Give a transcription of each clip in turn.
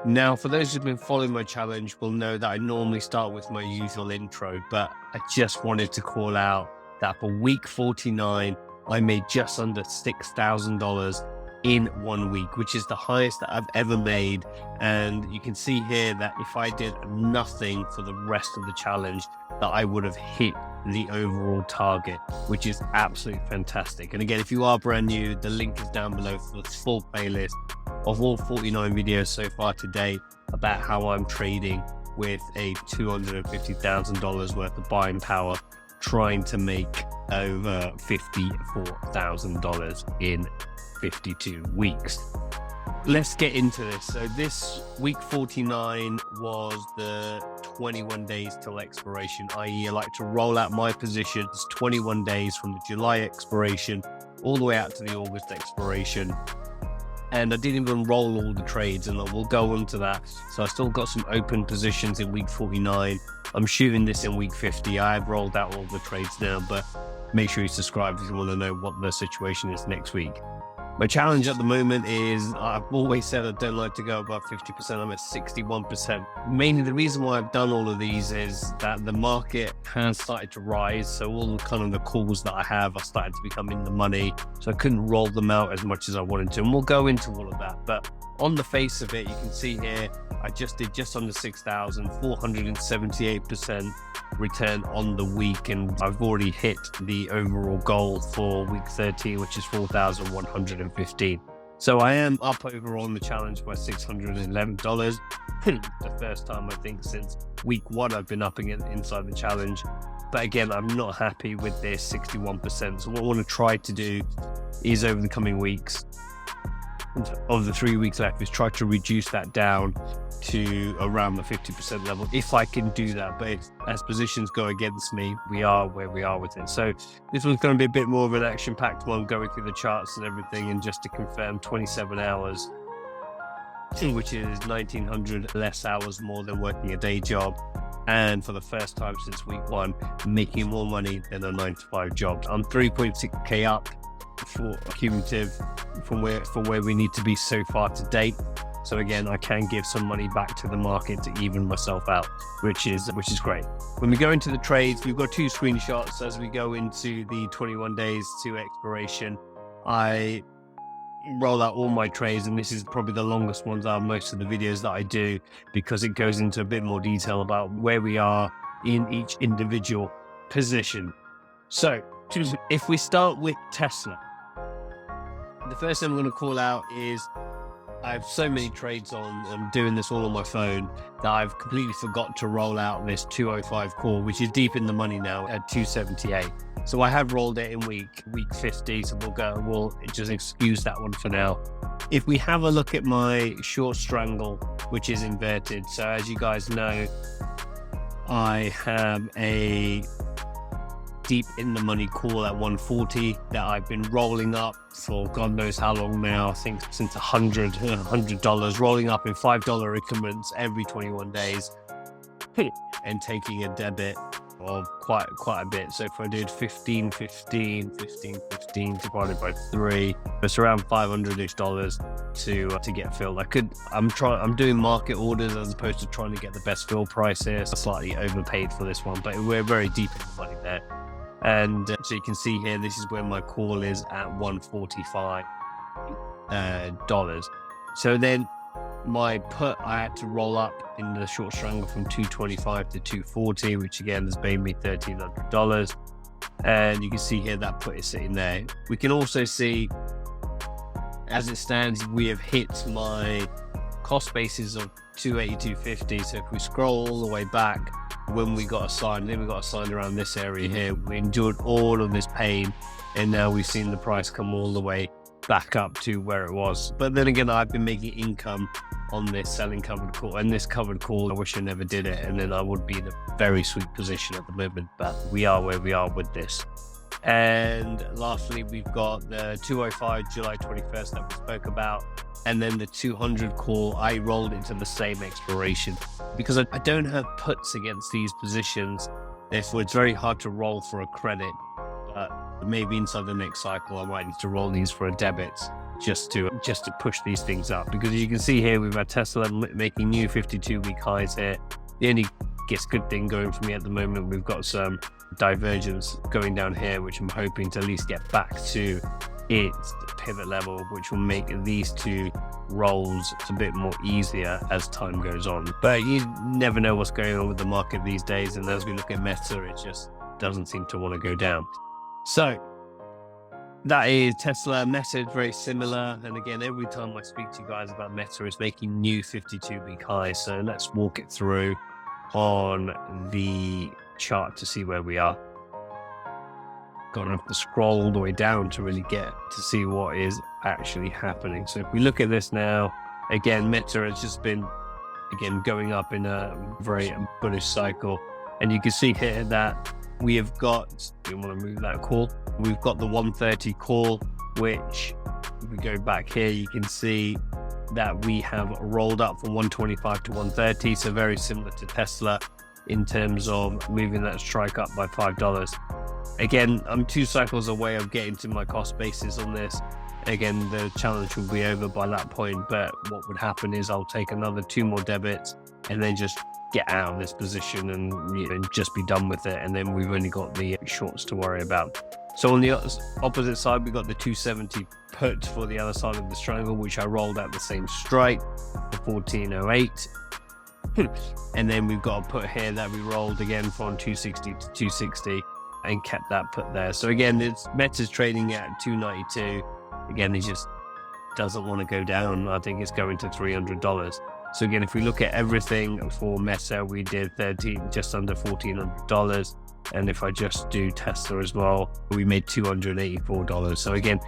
Now, for those who've been following my challenge will know that I normally start with my usual intro, but I just wanted to call out that for week 49, I made just under $6,000 in 1 week, which is the highest that I've ever made. And you can see here that if I did nothing for the rest of the challenge, that I would have hit the overall target, which is absolutely fantastic. And again, if you are brand new, the link is down below for the full playlist of all 49 videos so far today about how I'm trading with a $250,000 worth of buying power, trying to make over $54,000 in 52 weeks. Let's get into this. So this week 49 was the 21 days till expiration, i.e. I like to roll out my positions 21 days from the July expiration all the way out to the August expiration. And I didn't even roll all the trades, and we'll go into that. So I still got some open positions in week 49. I'm shooting this in week 50. I've rolled out all the trades now, but make sure you subscribe if you want to know what the situation is next week. My challenge at the moment is, I've always said I don't like to go above 50%. I'm at 61%. Mainly the reason why I've done all of these is that the market has started to rise. So all the kind of the calls that I have are starting to become in the money. So I couldn't roll them out as much as I wanted to. And we'll go into all of that. But on the face of it, you can see here, I just did just under 6,000, 478% return on the week, and I've already hit the overall goal for week 13, which is 4,115. So I am up overall on the challenge by $611. The first time I think since week 1 I've been upping it inside the challenge. But again, I'm not happy with this 61%. So what I want to try to do is over the coming weeks, of the 3 weeks left, is try to reduce that down to around the 50% level if I can do that. But as positions go against me, we are where we are with it. So this one's going to be a bit more of an action-packed one, going through the charts and everything. And just to confirm, 27 hours, which is 1,900 less hours more than working a day job. And for the first time since week 1, making more money than a 9-to-5 job. I'm 3.6k up for cumulative from where we need to be so far to date. So again, I can give some money back to the market to even myself out, which is great. When we go into the trades, we've got 2 screenshots as we go into the 21 days to expiration. I roll out all my trades, and this is probably the longest ones out of most of the videos that I do, because it goes into a bit more detail about where we are in each individual position. So if we start with Tesla, the first thing I'm going to call out is I have so many trades on, I'm doing this all on my phone, that I've completely forgot to roll out this 205 call, which is deep in the money now at 278. So I have rolled it in week 50, so we'll just excuse that one for now. If we have a look at my short strangle, which is inverted, so as you guys know, I have a deep in the money call at 140 that I've been rolling up for God knows how long now. I think since $100, rolling up in $5 increments every 21 days and taking a debit of quite a bit. So if I did 15 divided by 3, it's around $500-ish to get filled. I'm doing market orders as opposed to trying to get the best fill price here. So slightly overpaid for this one, but we're very deep in the money there. And so you can see here, this is where my call is at $145. So then my put, I had to roll up in the short strangle from 225 to 240, which again has made me $1,300. And you can see here that put is sitting there. We can also see, as it stands, we have hit my cost basis of 280, 250. So if we scroll all the way back, when we got assigned, then we got assigned around this area here, we endured all of this pain, and now we've seen the price come all the way back up to where it was. But then again, I've been making income on this selling covered call, and this covered call, I wish I never did it, and then I would be in a very sweet position at the moment, but we are where we are with this. And lastly, we've got the 205 July 21st that we spoke about, and then the 200 call, I rolled into the same expiration because I don't have puts against these positions. Therefore, it's very hard to roll for a credit. maybe inside the next cycle, I might need to roll these for a debit just to push these things up. Because as you can see here, we've had Tesla making new 52-week highs here. The only good thing going for me at the moment, we've got some divergence going down here, which I'm hoping to at least get back to its pivot level, which will make these two rolls a bit more easier as time goes on. But you never know what's going on with the market these days, and as we look at Meta, it just doesn't seem to want to go down. So that is Tesla. Meta is very similar, and again, every time I speak to you guys about Meta, it's making new 52-week highs. So let's walk it through on the chart to see where we are. Gonna have to scroll all the way down to really get to see what is actually happening. So if we look at this now, again, Meta has just been going up in a very bullish cycle, and you can see here that we have got, we want to move that call, we've got the 130 call, which if we go back here, you can see that we have rolled up from 125 to 130, so very similar to Tesla in terms of moving that strike up by $5. Again, I'm 2 cycles away of getting to my cost basis on this. Again, the challenge will be over by that point, but what would happen is I'll take another 2 more debits and then just get out of this position and just be done with it. And then we've only got the shorts to worry about. So on the opposite side, we got the 270 put for the other side of the triangle, which I rolled at the same strike for 1408. And then we've got a put here that we rolled again from 260 to 260 and kept that put there. So again, Meta's trading at 292. Again, it just doesn't want to go down. I think it's going to $300. So again, if we look at everything for Meta, we did just under $1,400. And if I just do Tesla as well, we made $284. So again,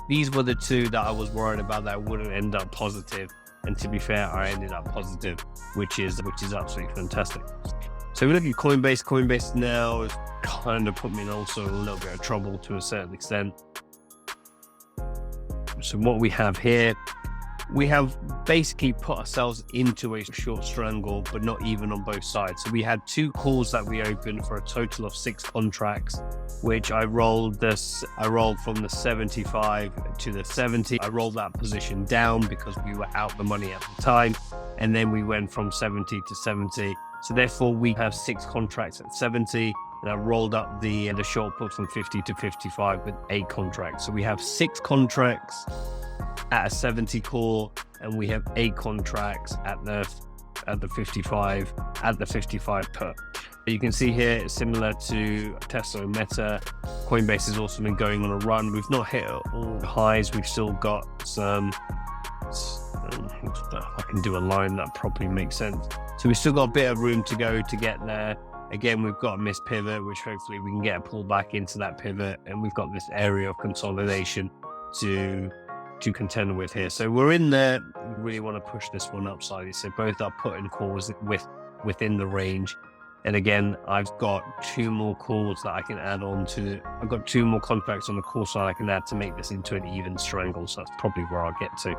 these were the two that I was worried about that wouldn't end up positive. And to be fair, I ended up positive, which is absolutely fantastic. So we look at Coinbase. Coinbase now has kind of put me in also a little bit of trouble to a certain extent. So what we have here, we have basically put ourselves into a short strangle, but not even on both sides. So we had 2 calls that we opened for a total of 6 contracts, which I rolled from the 75 to the 70. I rolled that position down because we were out the money at the time. And then we went from 70 to 70. So therefore we have 6 contracts at 70. And I rolled up the short put from 50 to 55 with 8 contracts. So we have 6 contracts at a 70 call, and we have 8 contracts at the 55 put. You can see here it's similar to Tesla and Meta. Coinbase has also been going on a run. We've not hit all the highs. We've still got some. If I can do a line that probably makes sense. So we've still got a bit of room to go to get there. Again, we've got a missed pivot, which hopefully we can get a pull back into that pivot, and we've got this area of consolidation to contend with here. So we're in there. We really want to push this one up slightly. So both are put and calls within the range. And again, I've got 2 more calls that I can add on to. I've got 2 more contracts on the call side I can add to make this into an even strangle. So that's probably where I'll get to.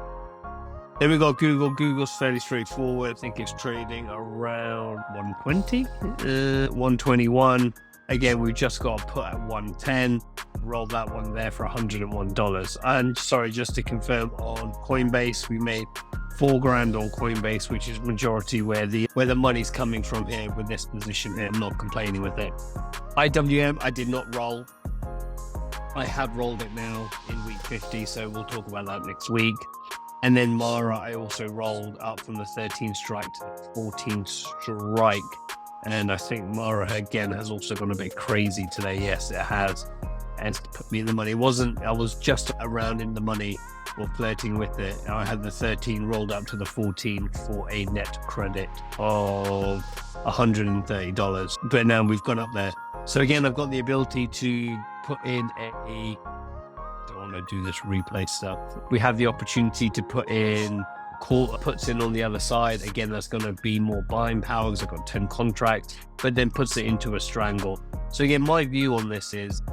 Then we got Google. Google's fairly straightforward. I think it's trading around 120, 121. Again, we just got put at 110. Rolled that one there for $101. And sorry, just to confirm on Coinbase, we made $4,000 on Coinbase, which is majority where the money's coming from here with this position here. I'm not complaining with it. IWM, I did not roll. I have rolled it now in week 50, so we'll talk about that next week. And then Mara, I also rolled up from the 13 strike to the 14 strike. And I think Mara again has also gone a bit crazy today. Yes, it has. And to put me in the money. I was just around in the money or flirting with it. I had the 13 rolled up to the 14 for a net credit of $130. But now we've gone up there. So again, I've got the ability to put in don't want to do this replay stuff. We have the opportunity to put in puts in on the other side. Again, that's going to be more buying power because I've got 10 contracts, but then puts it into a strangle. So again, my view on this is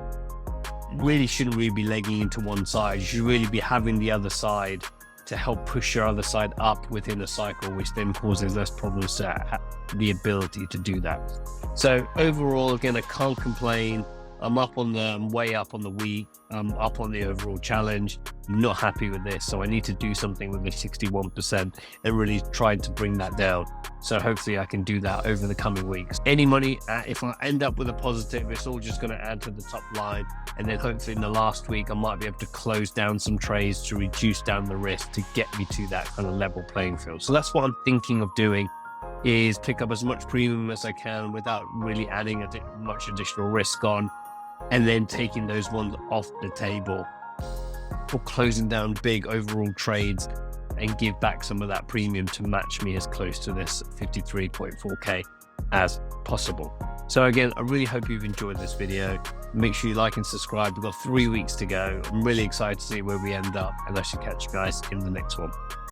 really shouldn't really be legging into one side. You should really be having the other side to help push your other side up within a cycle, which then causes less problems to have the ability to do that. So overall, again, I can't complain. I'm way up on the week. I'm up on the overall challenge. I'm not happy with this, so I need to do something with the 61% and really try to bring that down. So hopefully I can do that over the coming weeks. Any money, if I end up with a positive, it's all just going to add to the top line. And then hopefully in the last week, I might be able to close down some trades to reduce down the risk to get me to that kind of level playing field. So that's what I'm thinking of doing, is pick up as much premium as I can without really adding much additional risk on, and then taking those ones off the table or closing down big overall trades and give back some of that premium to match me as close to this 53.4K as possible. So again, I really hope you've enjoyed this video. Make sure you like and subscribe. We've got 3 weeks to go. I'm really excited to see where we end up, and I should catch you guys in the next one.